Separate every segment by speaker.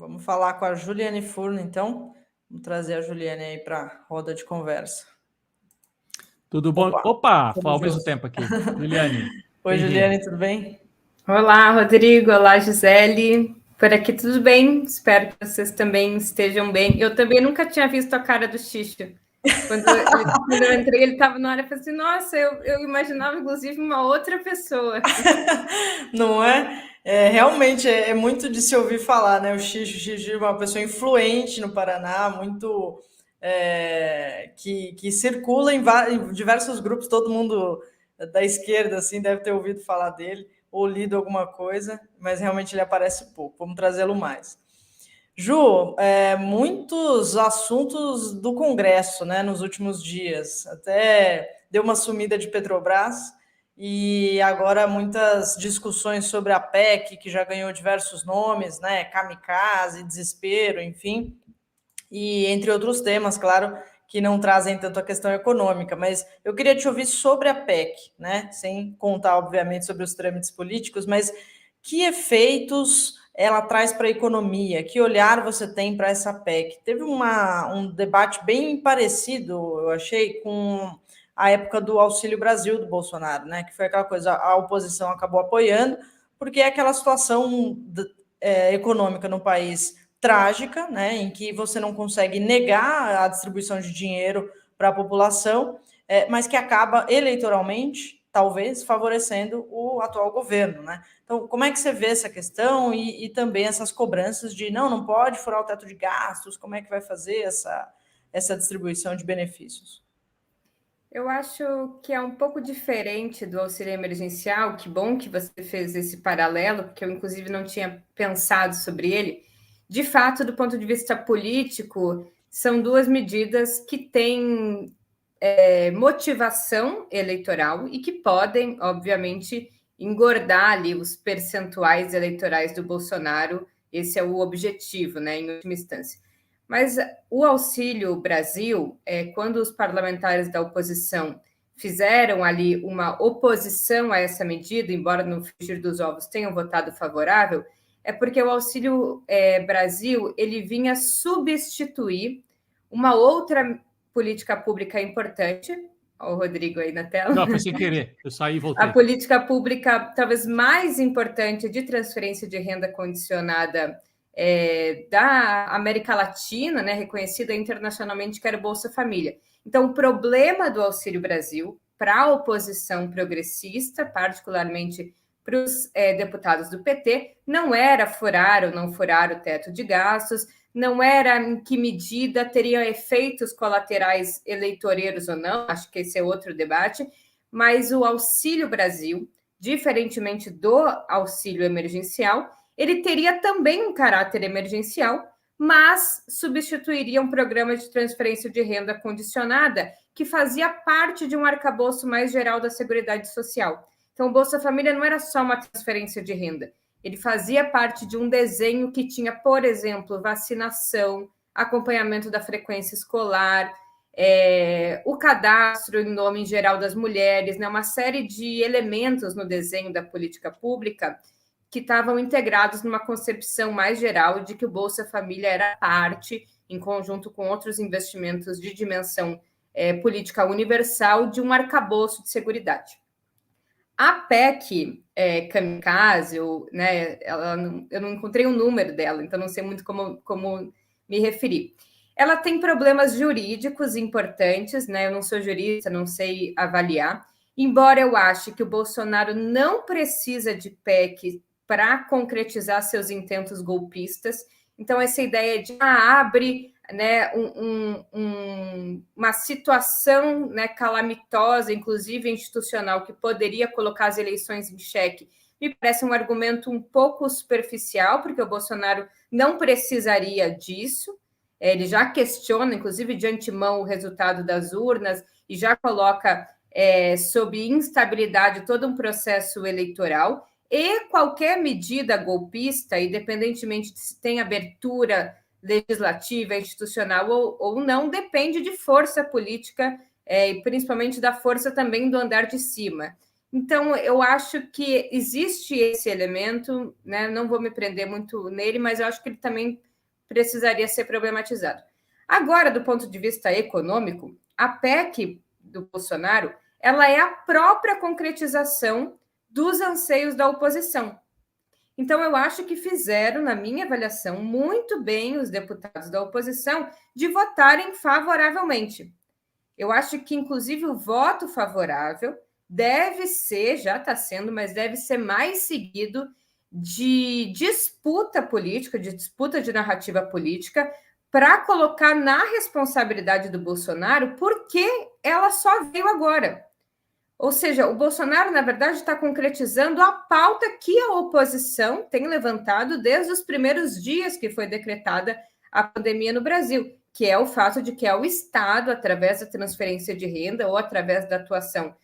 Speaker 1: Vamos falar com a Juliane Furno, então. Vamos trazer a Juliane aí para a roda de conversa.
Speaker 2: Tudo bom? Opa, ao
Speaker 1: juntos.
Speaker 2: mesmo tempo aqui. Juliane.
Speaker 1: Oi, Juliane, tudo bem?
Speaker 3: Olá, Rodrigo. Olá, Gisele. Por aqui tudo bem? Espero que vocês também estejam bem. Eu também nunca tinha visto a cara do Xixo. Quando eu entrei, ele estava na hora e falei assim, nossa, eu imaginava, inclusive, uma outra pessoa.
Speaker 1: Não é? Realmente é muito de se ouvir falar, né? O Xixo é uma pessoa influente no Paraná, muito que circula em diversos grupos, todo mundo da esquerda assim deve ter ouvido falar dele ou lido alguma coisa, mas realmente ele aparece pouco. Vamos trazê-lo mais. Ju, muitos assuntos do Congresso, né, nos últimos dias. Até deu uma sumida de Petrobras e agora muitas discussões sobre a PEC, que já ganhou diversos nomes, né, kamikaze, desespero, enfim, e entre outros temas, claro, que não trazem tanto a questão econômica, mas eu queria te ouvir sobre a PEC, né, sem contar, obviamente, sobre os trâmites políticos, mas que efeitos ela traz para a economia? Que olhar você tem para essa PEC? Teve um debate bem parecido, eu achei, com a época do Auxílio Brasil do Bolsonaro, né? Que foi aquela coisa, a oposição acabou apoiando, porque é aquela situação econômica no país trágica, né? Em que você não consegue negar a distribuição de dinheiro para a população, mas que acaba eleitoralmente, talvez, favorecendo o atual governo, né? Então, como é que você vê essa questão e também essas cobranças de não pode furar o teto de gastos, como é que vai fazer essa distribuição de benefícios?
Speaker 3: Eu acho que é um pouco diferente do auxílio emergencial, que bom que você fez esse paralelo, porque eu, inclusive, não tinha pensado sobre ele. De fato, do ponto de vista político, são duas medidas que têm motivação eleitoral e que podem, obviamente, engordar ali os percentuais eleitorais do Bolsonaro. Esse é o objetivo, né, em última instância. Mas o Auxílio Brasil, quando os parlamentares da oposição fizeram ali uma oposição a essa medida, embora no frigir dos ovos tenham votado favorável, é porque o Auxílio Brasil ele vinha substituir uma outra política pública importante. Olha o Rodrigo aí na tela.
Speaker 2: Não, foi sem querer, eu saí e voltei.
Speaker 3: A política pública talvez mais importante de transferência de renda condicionada da América Latina, né, reconhecida internacionalmente, que era o Bolsa Família. Então, o problema do Auxílio Brasil para a oposição progressista, particularmente para os deputados do PT, não era furar ou não furar o teto de gastos, não era em que medida teria efeitos colaterais eleitoreiros ou não, acho que esse é outro debate, mas o Auxílio Brasil, diferentemente do auxílio emergencial, ele teria também um caráter emergencial, mas substituiria um programa de transferência de renda condicionada que fazia parte de um arcabouço mais geral da Seguridade Social. Então, o Bolsa Família não era só uma transferência de renda, ele fazia parte de um desenho que tinha, por exemplo, vacinação, acompanhamento da frequência escolar, o cadastro em nome geral das mulheres, né, uma série de elementos no desenho da política pública que estavam integrados numa concepção mais geral de que o Bolsa Família era parte, em conjunto com outros investimentos de dimensão política universal, de um arcabouço de seguridade. A PEC kamikaze, né, eu não encontrei o número dela, então não sei muito como me referir. Ela tem problemas jurídicos importantes, né? Eu não sou jurista, não sei avaliar. Embora eu ache que o Bolsonaro não precisa de PEC para concretizar seus intentos golpistas. Então, essa ideia de abre, né, uma situação, né, calamitosa, inclusive institucional, que poderia colocar as eleições em xeque, me parece um argumento um pouco superficial, porque o Bolsonaro não precisaria disso. Ele já questiona, inclusive, de antemão o resultado das urnas e já coloca sob instabilidade todo um processo eleitoral. E qualquer medida golpista, independentemente de se tem abertura legislativa, institucional ou não, depende de força política, e principalmente da força também do andar de cima. Então, eu acho que existe esse elemento, né? Não vou me prender muito nele, mas eu acho que ele também precisaria ser problematizado. Agora, do ponto de vista econômico, a PEC do Bolsonaro, ela é a própria concretização dos anseios da oposição. Então, eu acho que fizeram, na minha avaliação, muito bem os deputados da oposição de votarem favoravelmente. Eu acho que, inclusive, o voto favorável deve ser, já está sendo, mas deve ser mais seguido de disputa política, de disputa de narrativa política, para colocar na responsabilidade do Bolsonaro, porque ela só veio agora. Ou seja, o Bolsonaro, na verdade, está concretizando a pauta que a oposição tem levantado desde os primeiros dias que foi decretada a pandemia no Brasil, que é o fato de que é o Estado, através da transferência de renda ou através da atuação,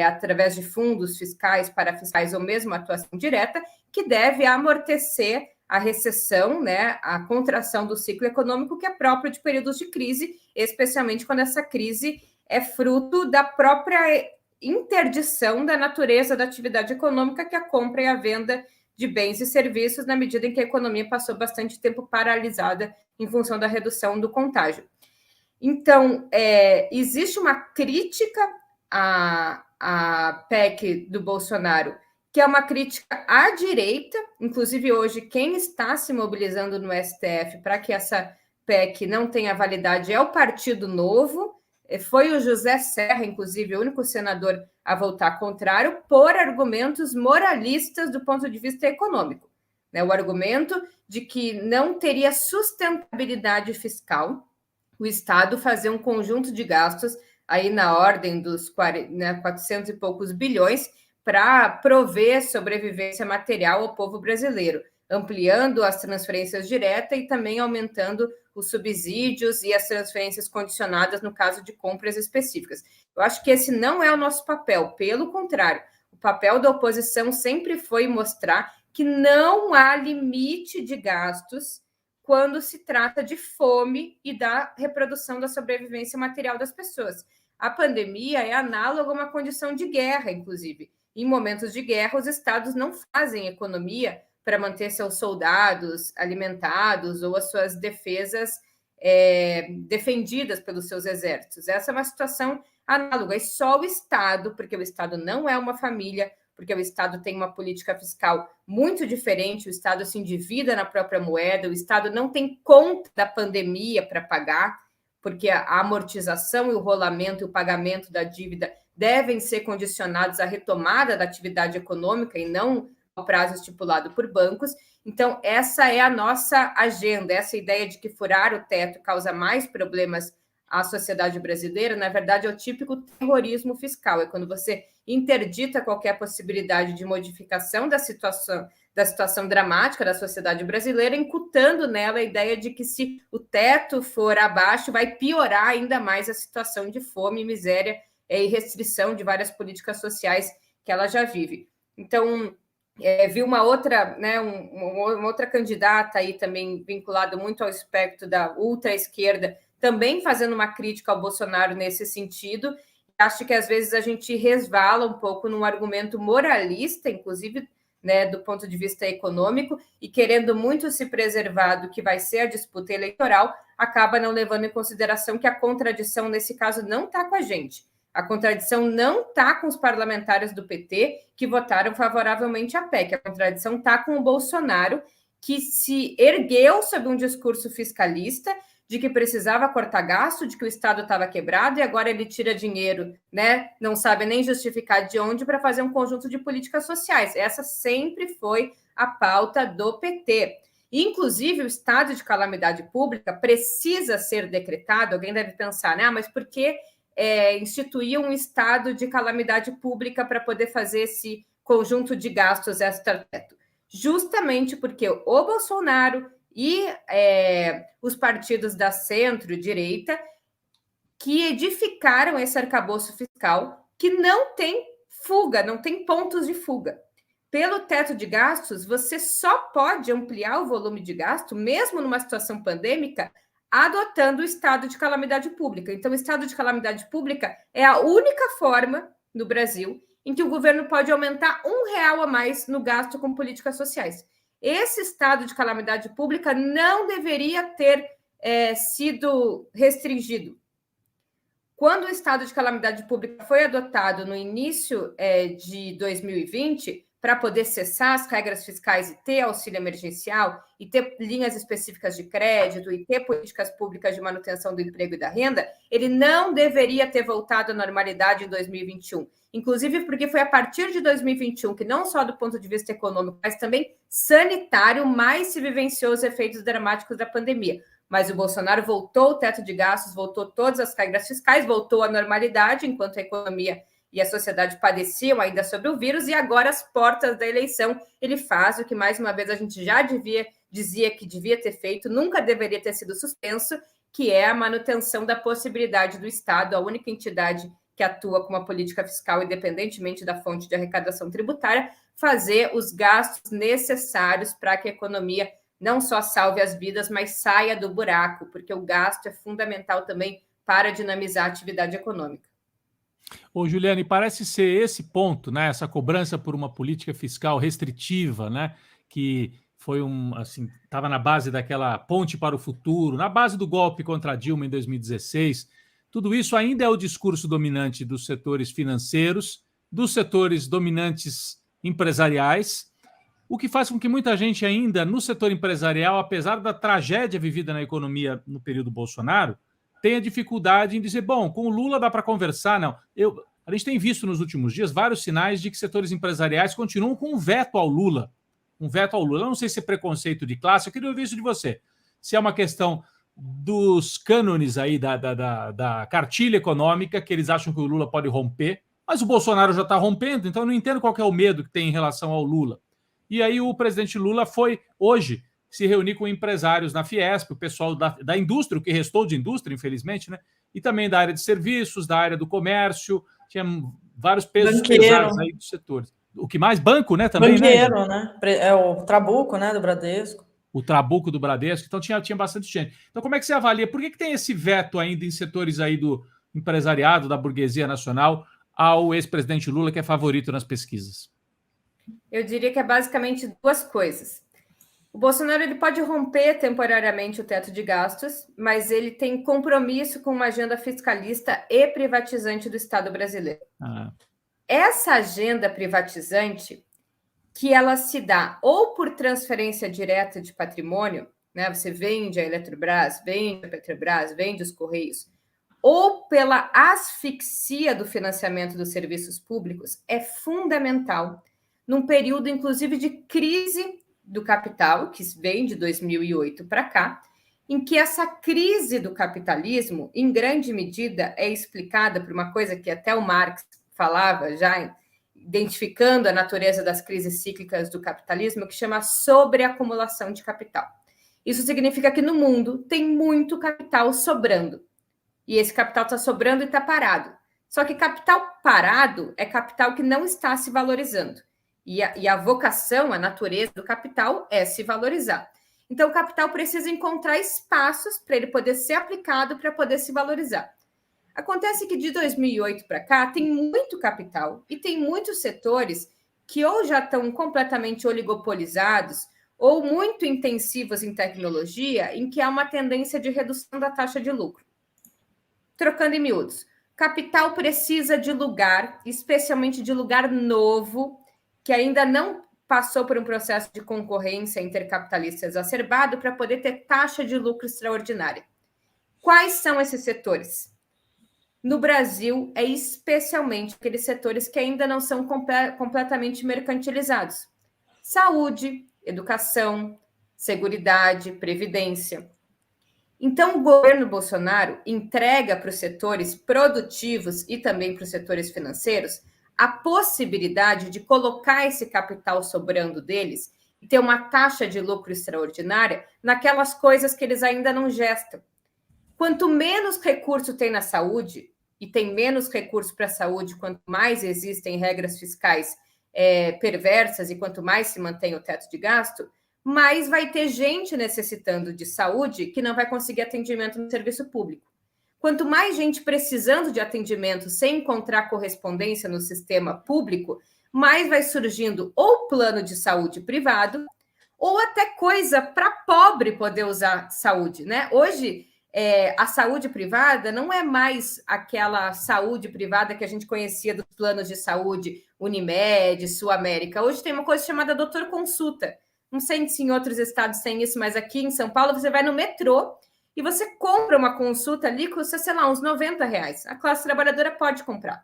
Speaker 3: através de fundos fiscais, parafiscais ou mesmo atuação direta, que deve amortecer a recessão, né, a contração do ciclo econômico que é próprio de períodos de crise, especialmente quando essa crise é fruto da própria interdição da natureza da atividade econômica, que é a compra e a venda de bens e serviços, na medida em que a economia passou bastante tempo paralisada em função da redução do contágio. Então, existe uma crítica à PEC do Bolsonaro, que é uma crítica à direita, inclusive hoje quem está se mobilizando no STF para que essa PEC não tenha validade é o Partido Novo. Foi o José Serra, inclusive, o único senador a votar contrário, por argumentos moralistas do ponto de vista econômico. Né? O argumento de que não teria sustentabilidade fiscal o Estado fazer um conjunto de gastos aí na ordem dos 400 e poucos bilhões para prover sobrevivência material ao povo brasileiro, ampliando as transferências diretas e também aumentando os subsídios e as transferências condicionadas no caso de compras específicas. Eu acho que esse não é o nosso papel, pelo contrário, o papel da oposição sempre foi mostrar que não há limite de gastos quando se trata de fome e da reprodução da sobrevivência material das pessoas. A pandemia é análoga a uma condição de guerra, inclusive. Em momentos de guerra, os estados não fazem economia para manter seus soldados alimentados ou as suas defesas defendidas pelos seus exércitos. Essa é uma situação análoga. E só o Estado, porque o Estado não é uma família, porque o Estado tem uma política fiscal muito diferente, o Estado se endivida na própria moeda, o Estado não tem conta da pandemia para pagar, porque a amortização e o rolamento e o pagamento da dívida devem ser condicionados à retomada da atividade econômica e não ao prazo estipulado por bancos. Então, essa é a nossa agenda, essa ideia de que furar o teto causa mais problemas à sociedade brasileira, na verdade, é o típico terrorismo fiscal, é quando você interdita qualquer possibilidade de modificação da situação dramática da sociedade brasileira, incutando nela a ideia de que se o teto for abaixo, vai piorar ainda mais a situação de fome, miséria e restrição de várias políticas sociais que ela já vive. Então, vi uma outra, né, uma outra candidata aí também vinculada muito ao espectro da ultra-esquerda, também fazendo uma crítica ao Bolsonaro nesse sentido. Acho que às vezes a gente resvala um pouco num argumento moralista, inclusive, né, do ponto de vista econômico, e querendo muito se preservar do que vai ser a disputa eleitoral, acaba não levando em consideração que a contradição, nesse caso, não está com a gente. A contradição não está com os parlamentares do PT que votaram favoravelmente à PEC. A contradição está com o Bolsonaro, que se ergueu sob um discurso fiscalista de que precisava cortar gasto, de que o Estado estava quebrado, e agora ele tira dinheiro, né? Não sabe nem justificar de onde para fazer um conjunto de políticas sociais. Essa sempre foi a pauta do PT. Inclusive, o estado de calamidade pública precisa ser decretado. Alguém deve pensar, né? Mas por que instituir um estado de calamidade pública para poder fazer esse conjunto de gastos extra-teto? Justamente porque o Bolsonaro e os partidos da centro-direita que edificaram esse arcabouço fiscal que não tem fuga, não tem pontos de fuga. Pelo teto de gastos, você só pode ampliar o volume de gasto, mesmo numa situação pandêmica, adotando o estado de calamidade pública. Então, o estado de calamidade pública é a única forma no Brasil em que o governo pode aumentar R$1 a mais no gasto com políticas sociais. esse estado de calamidade pública não deveria ter sido restringido. Quando o estado de calamidade pública foi adotado no início de 2020, para poder cessar as regras fiscais e ter auxílio emergencial, e ter linhas específicas de crédito, e ter políticas públicas de manutenção do emprego e da renda, ele não deveria ter voltado à normalidade em 2021. Inclusive porque foi a partir de 2021 que, não só do ponto de vista econômico, mas também sanitário, mais se vivenciou os efeitos dramáticos da pandemia. Mas o Bolsonaro voltou o teto de gastos, voltou todas as regras fiscais, voltou à normalidade, enquanto a economia e a sociedade padeciam ainda sobre o vírus, e agora, às portas da eleição, ele faz o que, mais uma vez, a gente já dizia que devia ter feito, nunca deveria ter sido suspenso, que é a manutenção da possibilidade do Estado, a única entidade que atua com uma política fiscal, independentemente da fonte de arrecadação tributária, fazer os gastos necessários para que a economia não só salve as vidas, mas saia do buraco, porque o gasto é fundamental também para dinamizar a atividade econômica.
Speaker 2: Ô, Juliane, parece ser esse ponto, né? Essa cobrança por uma política fiscal restritiva, né? Que foi estava na base daquela ponte para o futuro, na base do golpe contra a Dilma em 2016. Tudo isso ainda é o discurso dominante dos setores financeiros, dos setores dominantes empresariais, o que faz com que muita gente ainda no setor empresarial, apesar da tragédia vivida na economia no período Bolsonaro, tenha dificuldade em dizer, bom, com o Lula dá para conversar. Não, a gente tem visto nos últimos dias vários sinais de que setores empresariais continuam com um veto ao Lula. Um veto ao Lula. Eu não sei se é preconceito de classe, eu queria ouvir isso de você. Se é uma questão dos cânones aí da cartilha econômica, que eles acham que o Lula pode romper, mas o Bolsonaro já está rompendo, então eu não entendo qual que é o medo que tem em relação ao Lula. E aí o presidente Lula foi, hoje, se reunir com empresários na Fiesp, o pessoal da indústria, o que restou de indústria, infelizmente, né? E também da área de serviços, da área do comércio, tinha vários pesos pesados aí dos setores. O que mais? Banco, né? Também,
Speaker 1: banqueiro, né? É o Trabuco, né? Do Bradesco. O
Speaker 2: Trabuco do Bradesco, então tinha bastante gente. Então, como é que você avalia? Por que tem esse veto ainda em setores aí do empresariado, da burguesia nacional, ao ex-presidente Lula, que é favorito nas pesquisas?
Speaker 3: Eu diria que é basicamente duas coisas. O Bolsonaro ele pode romper temporariamente o teto de gastos, mas ele tem compromisso com uma agenda fiscalista e privatizante do Estado brasileiro. Essa agenda privatizante, que ela se dá ou por transferência direta de patrimônio, né? Você vende a Eletrobras, vende a Petrobras, vende os Correios, ou pela asfixia do financiamento dos serviços públicos, é fundamental num período, inclusive, de crise do capital, que vem de 2008 para cá, em que essa crise do capitalismo, em grande medida, é explicada por uma coisa que até o Marx falava, já identificando a natureza das crises cíclicas do capitalismo, que chama sobreacumulação de capital. Isso significa que no mundo tem muito capital sobrando. E esse capital está sobrando e está parado. Só que capital parado é capital que não está se valorizando. E a vocação, a natureza do capital é se valorizar. Então, o capital precisa encontrar espaços para ele poder ser aplicado, para poder se valorizar. Acontece que de 2008 para cá tem muito capital e tem muitos setores que ou já estão completamente oligopolizados ou muito intensivos em tecnologia, em que há uma tendência de redução da taxa de lucro. Trocando em miúdos, capital precisa de lugar, especialmente de lugar novo, que ainda não passou por um processo de concorrência intercapitalista exacerbado para poder ter taxa de lucro extraordinária. Quais são esses setores? No Brasil, é especialmente aqueles setores que ainda não são completamente mercantilizados. Saúde, educação, seguridade, previdência. Então, o governo Bolsonaro entrega para os setores produtivos e também para os setores financeiros a possibilidade de colocar esse capital sobrando deles e ter uma taxa de lucro extraordinária naquelas coisas que eles ainda não gestam. Quanto menos recurso tem na saúde, e tem menos recurso para a saúde, quanto mais existem regras fiscais perversas e quanto mais se mantém o teto de gasto, mais vai ter gente necessitando de saúde que não vai conseguir atendimento no serviço público. Quanto mais gente precisando de atendimento sem encontrar correspondência no sistema público, mais vai surgindo ou plano de saúde privado ou até coisa para pobre poder usar saúde, né? Hoje, a saúde privada não é mais aquela saúde privada que a gente conhecia dos planos de saúde, Unimed, Sul América. Hoje tem uma coisa chamada doutor consulta. Não sei se em outros estados tem isso, mas aqui em São Paulo você vai no metrô e você compra uma consulta ali, custa, sei lá, uns R$90. A classe trabalhadora pode comprar.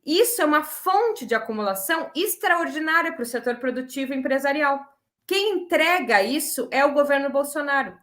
Speaker 3: Isso é uma fonte de acumulação extraordinária para o setor produtivo e empresarial. Quem entrega isso é o governo Bolsonaro.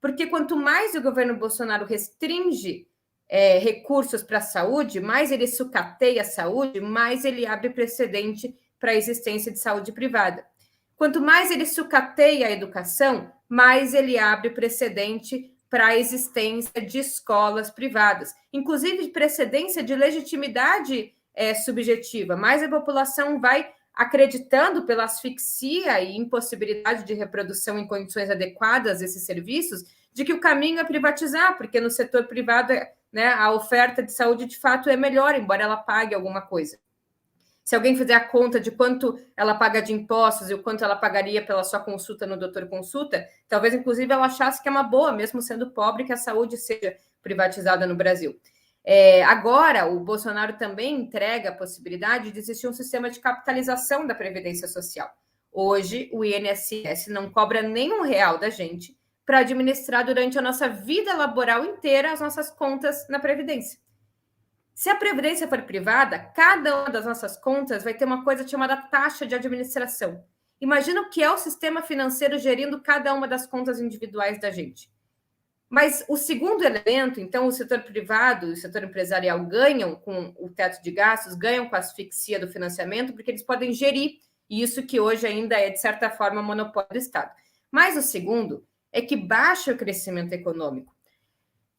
Speaker 3: Porque quanto mais o governo Bolsonaro restringe recursos para a saúde, mais ele sucateia a saúde, mais ele abre precedente para a existência de saúde privada. Quanto mais ele sucateia a educação, mais ele abre precedente para a existência de escolas privadas, inclusive de precedência de legitimidade subjetiva. Mais a população vai acreditando pela asfixia e impossibilidade de reprodução em condições adequadas desses serviços, de que o caminho é privatizar, porque no setor privado, né, a oferta de saúde de fato é melhor, embora ela pague alguma coisa. Se alguém fizer a conta de quanto ela paga de impostos e o quanto ela pagaria pela sua consulta no doutor consulta, talvez, inclusive, ela achasse que é uma boa, mesmo sendo pobre, que a saúde seja privatizada no Brasil. Agora, o Bolsonaro também entrega a possibilidade de existir um sistema de capitalização da Previdência Social. Hoje, o INSS não cobra nenhum real da gente para administrar durante a nossa vida laboral inteira as nossas contas na Previdência. Se a Previdência for privada, cada uma das nossas contas vai ter uma coisa chamada taxa de administração. Imagina o que é o sistema financeiro gerindo cada uma das contas individuais da gente. Mas o segundo elemento, então, o setor privado e o setor empresarial ganham com o teto de gastos, ganham com a asfixia do financiamento, porque eles podem gerir isso que hoje ainda é, de certa forma, monopólio do Estado. Mas o segundo é que baixa o crescimento econômico.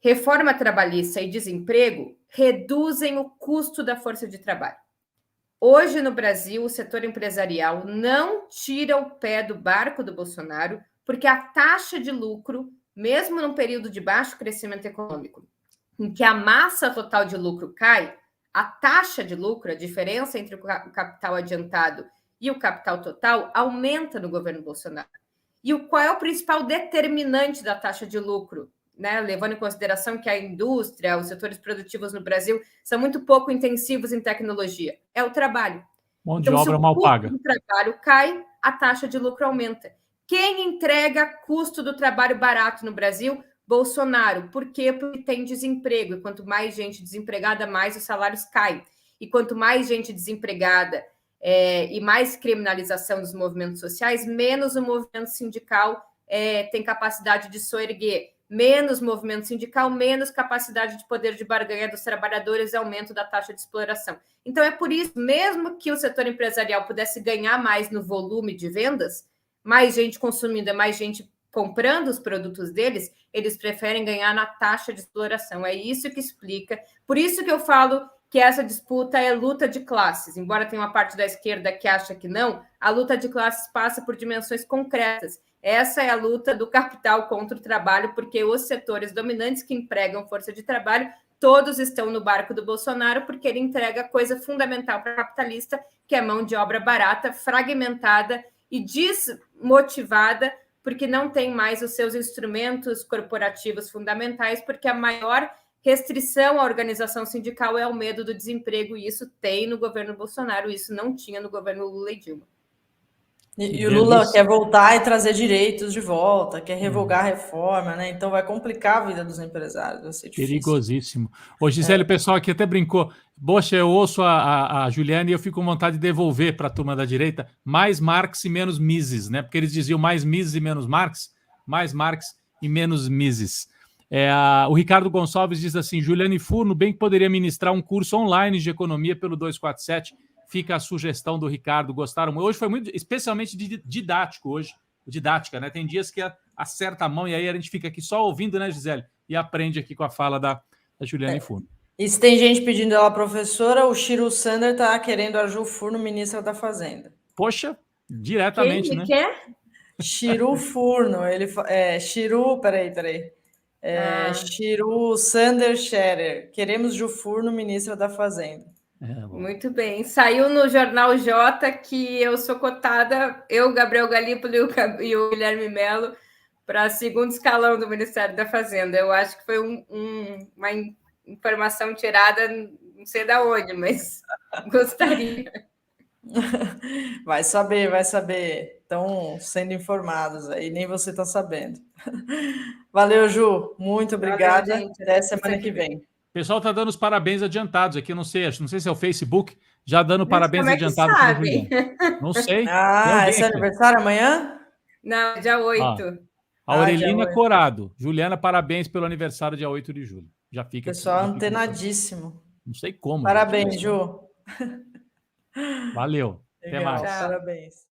Speaker 3: Reforma trabalhista e desemprego reduzem o custo da força de trabalho. Hoje, no Brasil, o setor empresarial não tira o pé do barco do Bolsonaro, porque a taxa de lucro, mesmo num período de baixo crescimento econômico, em que a massa total de lucro cai, a taxa de lucro, a diferença entre o capital adiantado e o capital total, aumenta no governo Bolsonaro. E qual é o principal determinante da taxa de lucro? Né, levando em consideração que a indústria, os setores produtivos no Brasil são muito pouco intensivos em tecnologia, é o trabalho.
Speaker 2: Mão de obra mal paga.
Speaker 3: Se o custo do trabalho cai, a taxa de lucro aumenta. Quem entrega custo do trabalho barato no Brasil? Bolsonaro. Por quê? Porque tem desemprego. E quanto mais gente desempregada, mais os salários caem. E quanto mais gente desempregada e mais criminalização dos movimentos sociais, menos o movimento sindical tem capacidade de soerguer. Menos movimento sindical, menos capacidade de poder de barganha dos trabalhadores e aumento da taxa de exploração. Então, é por isso, mesmo que o setor empresarial pudesse ganhar mais no volume de vendas, mais gente consumindo, mais gente comprando os produtos deles, eles preferem ganhar na taxa de exploração. É isso que explica. Por isso que eu falo que essa disputa é luta de classes. Embora tenha uma parte da esquerda que acha que não, a luta de classes passa por dimensões concretas. Essa é a luta do capital contra o trabalho, porque os setores dominantes que empregam força de trabalho, todos estão no barco do Bolsonaro, porque ele entrega coisa fundamental para o capitalista, que é mão de obra barata, fragmentada e desmotivada, porque não tem mais os seus instrumentos corporativos fundamentais, porque a maior restrição à organização sindical é o medo do desemprego, e isso tem no governo Bolsonaro, isso não tinha no governo Lula e Dilma.
Speaker 1: E o Lula quer voltar e trazer direitos de volta, quer revogar a reforma, né? Então vai complicar a vida dos empresários, vai ser difícil.
Speaker 2: Perigosíssimo. Ô, Gisele, o pessoal aqui até brincou. Poxa, eu ouço a Juliana e eu fico com vontade de devolver para a turma da direita mais Marx e menos Mises, né? Porque eles diziam mais Mises e menos Marx, mais Marx e menos Mises. O Ricardo Gonçalves diz assim: Juliane Furno bem que poderia ministrar um curso online de economia pelo 247. Fica a sugestão do Ricardo. Gostaram? Hoje foi muito, especialmente didático hoje. Didática, né? Tem dias que acerta a mão e aí a gente fica aqui só ouvindo, né, Gisele? E aprende aqui com a fala da Juliane Furno.
Speaker 1: E se tem gente pedindo ela professora, o Chiru Sander está querendo a Ju Furno, ministra da Fazenda.
Speaker 2: Poxa, diretamente,
Speaker 3: Quem
Speaker 2: né?
Speaker 3: quer?
Speaker 1: Chiru Furno, ele Chiru, peraí. Chiru Sander Scherer. Queremos Ju Furno, ministra da Fazenda.
Speaker 3: Muito bem. Saiu no Jornal J que eu sou cotada, eu, Gabriel Galípolo e o Guilherme Melo, para segundo escalão do Ministério da Fazenda. Eu acho que foi uma informação tirada, não sei de onde, mas gostaria.
Speaker 1: Vai saber, vai saber. Estão sendo informados aí, nem você está sabendo. Valeu, Ju. Muito obrigada.
Speaker 3: Valeu, gente.
Speaker 1: Até semana que vem.
Speaker 2: O pessoal está dando os parabéns adiantados aqui, não sei se é o Facebook, já dando parabéns
Speaker 3: como é que
Speaker 2: adiantados para o Juliano. Não sei.
Speaker 1: É seu aniversário amanhã?
Speaker 3: Não, dia 8.
Speaker 2: A Aurelina Corado. Juliana, parabéns pelo aniversário dia 8 de julho. Já fica
Speaker 1: pessoal
Speaker 2: aqui,
Speaker 1: antenadíssimo.
Speaker 2: Não sei como.
Speaker 1: Parabéns,
Speaker 2: gente.
Speaker 1: Ju.
Speaker 2: Valeu.
Speaker 1: Legal,
Speaker 2: até mais.
Speaker 1: parabéns.